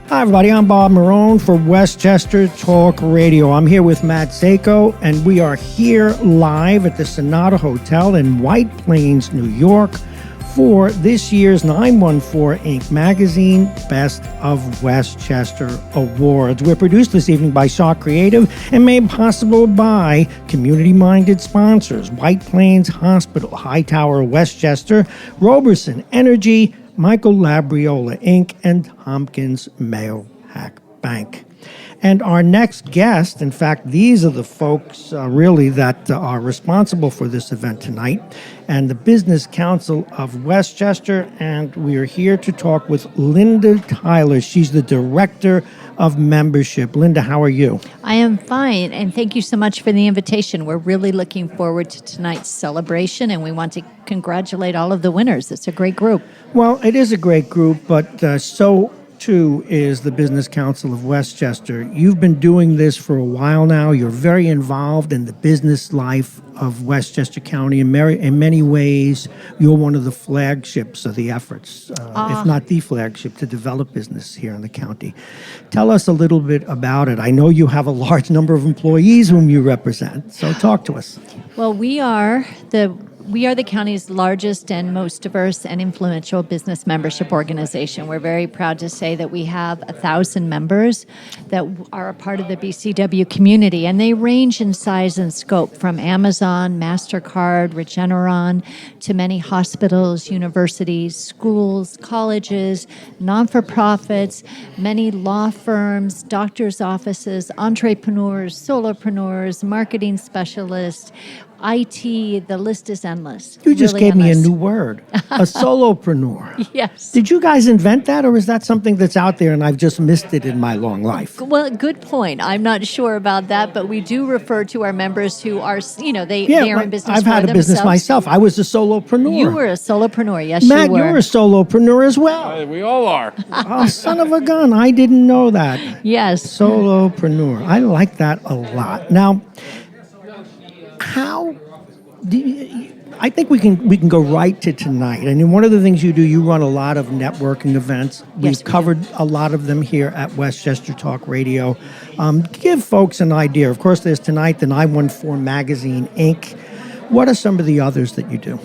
Hi, everybody. I'm Bob Marone for Westchester Talk Radio. I'm here with Matt Zako, and we are here live at the Sonata Hotel in White Plains, New York, for this year's 914 Inc. Magazine Best of Westchester Awards. We're produced this evening by Shaw Creative and made possible by community-minded sponsors: White Plains Hospital, Hightower Westchester, Roberson Energy, Michael Labriola Inc., and Tompkins Mayo Hack Bank. And our next guest, in fact, these are the folks really that are responsible for this event tonight, and the Business Council of Westchester, and we are here to talk with Linda Tyler. She's the Director of Membership. Linda, how are you? I am fine, and thank you so much for the invitation. We're really looking forward to tonight's celebration, and we want to congratulate all of the winners. It's a great group. Well, it is a great group, but so too is the Business Council of Westchester. You've been doing this for a while now. You're very involved in the business life of Westchester County. In many ways, you're one of the flagships of the efforts, if not the flagship, to develop business here in the county. Tell us a little bit about it. I know you have a large number of employees whom you represent, so talk to us. Well, we are the county's largest and most diverse and influential business membership organization. We're very proud to say that we have 1,000 members that are a part of the BCW community, and they range in size and scope from Amazon, MasterCard, Regeneron, to many hospitals, universities, schools, colleges, non-for-profits, many law firms, doctors' offices, entrepreneurs, solopreneurs, marketing specialists, IT, the list is endless. You just really gave me a endless. new word, a solopreneur. Yes. Did you guys invent that, or is that something that's out there and I've just missed it in my long life? Well, good point. I'm not sure about that, but we do refer to our members who are, they are in business I've for had a business themselves. myself. I was a solopreneur. You were a solopreneur, yes, Matt, you were. you're a solopreneur as well. We all are. Oh, son of a gun. I didn't know that. Yes. Solopreneur. I like that a lot. Now, how do you, I think we can go right to tonight. And one of the things you do, you run a lot of networking events. We've covered a lot of them here at Westchester Talk Radio. Give folks an idea. Of course, there's tonight the 914 Magazine Inc. What are some of the others that you do?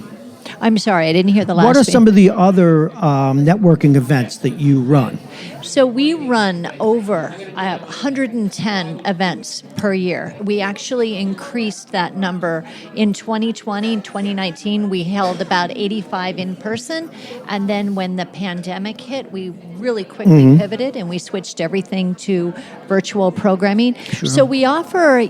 I'm sorry, I didn't hear the last What are thing. some of the other networking events that you run? So we run over 110 events per year. We actually increased that number in 2020 and 2019. We held about 85 in person. And then when the pandemic hit, we really quickly pivoted and we switched everything to virtual programming. Sure. So we offer,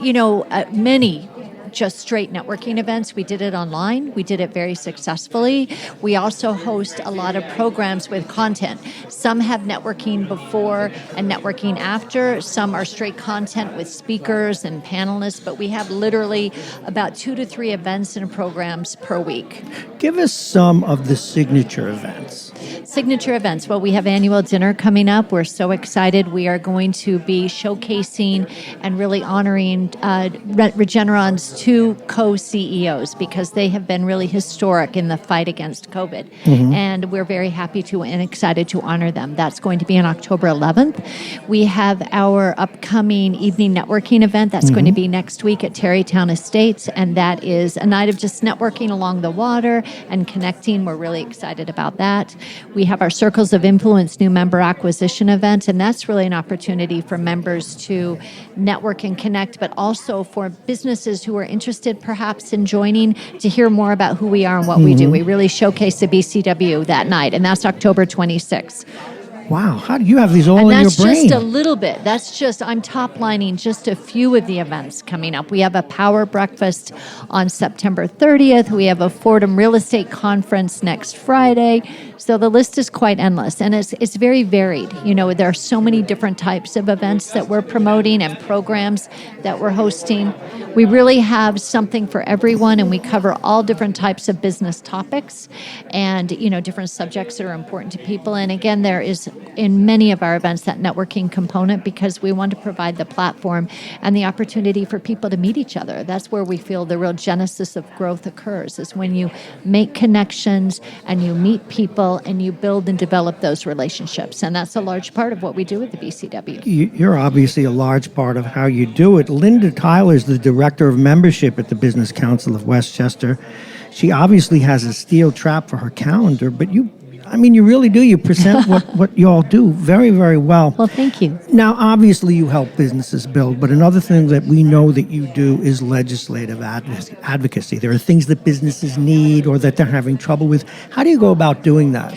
many just straight networking events. We did it online. We did it very successfully. We also host a lot of programs with content. Some have networking before and networking after. Some are straight content with speakers and panelists, but we have literally about 2 to 3 events and programs per week. Give us some of the signature events. Signature events. Well, we have annual dinner coming up. We're so excited. We are going to be showcasing and really honoring Regeneron's 2 co-CEOs because they have been really historic in the fight against COVID. And we're very happy and excited to honor them. That's going to be on October 11th. We have our upcoming evening networking event. That's going to be next week at Terrytown Estates, and that is a night of just networking along the water and connecting. We're really excited about that. We have our Circles of Influence new member acquisition event, and that's really an opportunity for members to network and connect, but also for businesses who are interested perhaps in joining to hear more about who we are and what we do. We really showcase the BCW that night, and that's October 26th. Wow, how do you have these all And in your that's brain? just a little bit. I'm top lining just a few of the events coming up. We have a power breakfast on September 30th. We have a Fordham Real Estate Conference next Friday. So the list is quite endless, and it's very varied. There are so many different types of events that we're promoting and programs that we're hosting. We really have something for everyone, and we cover all different types of business topics and, different subjects that are important to people. And again, there is in many of our events that networking component because we want to provide the platform and the opportunity for people to meet each other. That's where we feel the real genesis of growth occurs, is when you make connections and you meet people people, and you build and develop those relationships. And that's a large part of what we do at the BCW. You're obviously a large part of how you do it. Linda Tyler is the Director of Membership at the Business Council of Westchester. She obviously has a steel trap for her calendar, but you really do. You present what you all do very, very well. Well, thank you. Now, obviously, you help businesses build, but another thing that we know that you do is legislative advocacy. There are things that businesses need or that they're having trouble with. How do you go about doing that?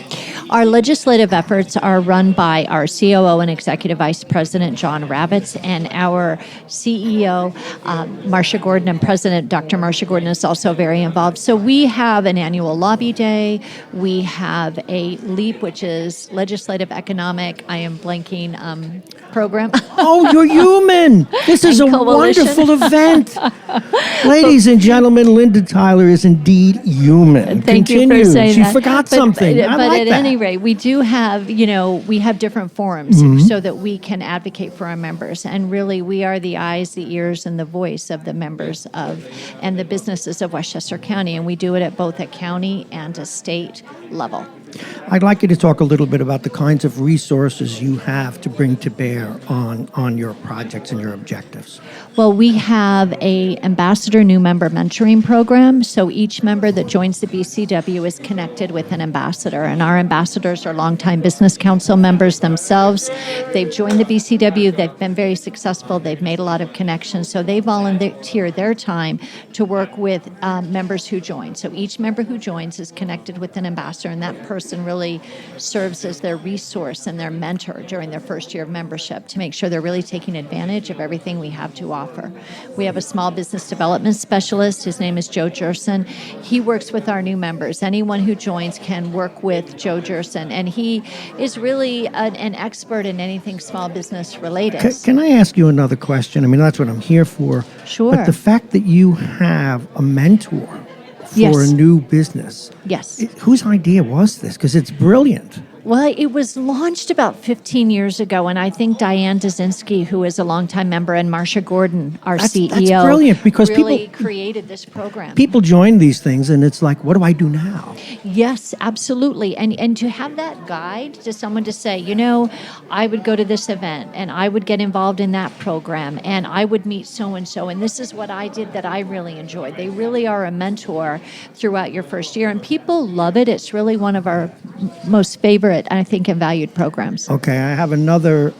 Our legislative efforts are run by our COO and Executive Vice President, John Ravitz, and our CEO, Marcia Gordon, and President, Dr. Marcia Gordon, is also very involved. So we have an annual lobby day. We have a LEAP, which is Legislative Economic, I am blanking, program. Oh, you're human. This is a Coalition. wonderful event. Ladies and gentlemen, Linda Tyler is indeed human. Thank Continue. you for saying She that. forgot something. I But like at that. any rate, we do have, we have different forums so that we can advocate for our members. And really, we are the eyes, the ears, and the voice of the members and the businesses of Westchester County. And we do it at both a county and a state level. I'd like you to talk a little bit about the kinds of resources you have to bring to bear on your projects and your objectives. Well, we have a ambassador new member mentoring program. So each member that joins the BCW is connected with an ambassador, and our ambassadors are longtime Business Council members themselves. They've joined the BCW. They've been very successful. They've made a lot of connections. So they volunteer their time to work with members who join. So each member who joins is connected with an ambassador, and that person really serves as their resource and their mentor during their first year of membership to make sure they're really taking advantage of everything we have to offer. We have a small business development specialist. His name is Joe Jerson. He works with our new members. Anyone who joins can work with Joe Jerson, and he is really an expert in anything small business related. Can I ask you another question? I mean, that's what I'm here for. Sure. But the fact that you have a mentor for Yes. a new business, Yes. whose idea was this? Because it's brilliant. Well, it was launched about 15 years ago, and I think Diane Dazinski, who is a longtime member, and Marcia Gordon, our CEO, That's brilliant because really created this program. people join these things and it's like, what do I do now? Yes, absolutely. And to have that guide to someone to say, I would go to this event and I would get involved in that program and I would meet so-and-so and this is what I did that I really enjoyed. They really are a mentor throughout your first year and people love it. It's really one of our most favorite, I think, and valued programs. Okay, I have another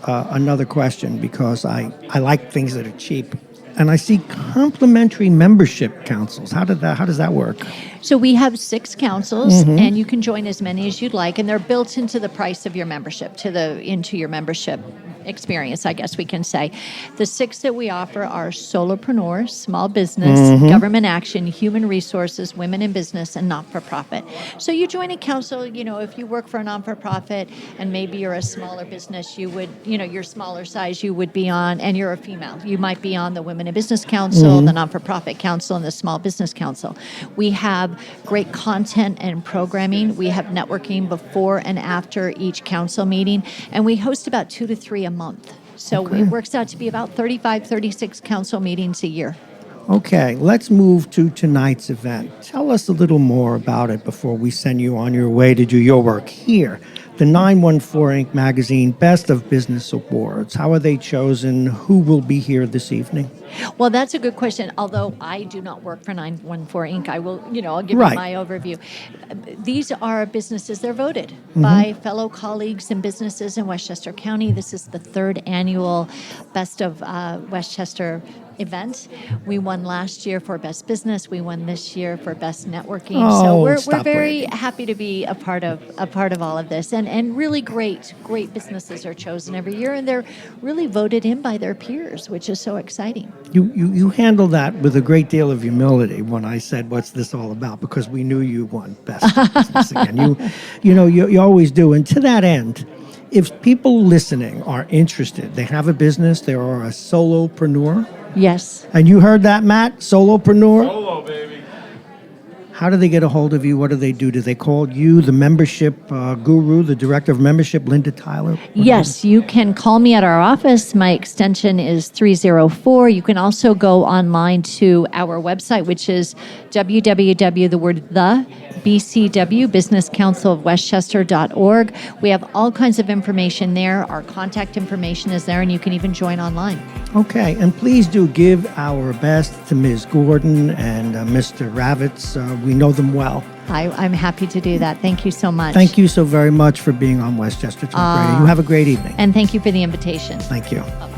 question because I like things that are cheap. And I see complimentary membership councils. How does that work? So we have 6 councils, and you can join as many as you'd like, and they're built into the price of your membership, into your membership experience, I guess we can say. The 6 that we offer are solopreneurs, small business, government action, human resources, women in business, and not-for-profit. So you join a council, if you work for a non-for-profit and maybe you're a smaller business, you would, you're smaller size, you would be on, and you're a female, you might be on the Women in Business Council, the Non-for-Profit Council, and the Small Business Council. We have great content and programming. We have networking before and after each council meeting, and we host about 2 to 3 a month. So it works out to be about 35, 36 council meetings a year. Okay, let's move to tonight's event. Tell us a little more about it before we send you on your way to do your work here. The 914 Inc. magazine Best of Business Awards. How are they chosen? Who will be here this evening? Well, that's a good question. Although I do not work for 914 Inc., I will, I'll give Right. you my overview. These are businesses, they're voted by fellow colleagues and businesses in Westchester County. This is the 3rd annual Best of Westchester event. We won last year for Best Business. We won this year for Best Networking. So Oh, we're stop very bragging. happy to be a part of all of this. And really great businesses are chosen every year, and they're really voted in by their peers, which is so exciting. You handle that with a great deal of humility when I said, what's this all about? Because we knew you won Best of Business again. You always do. And to that end, if people listening are interested, they have a business, they are a solopreneur, Yes. and you heard that, Matt? Solopreneur? Solo, baby. How do they get a hold of you? What do they do? Do they call you, the membership guru, the director of membership, Linda Tyler? Yes, you can call me at our office. My extension is 304. You can also go online to our website, which is www, Business Council of Westchester.org. We have all kinds of information there. Our contact information is there, and you can even join online. Okay, and please do give our best to Ms. Gordon and Mr. Ravitz. We know them well. I'm happy to do that. Thank you so much. Thank you so very much for being on Westchester Talk Radio. You have a great evening. And thank you for the invitation. Thank you. Bye-bye.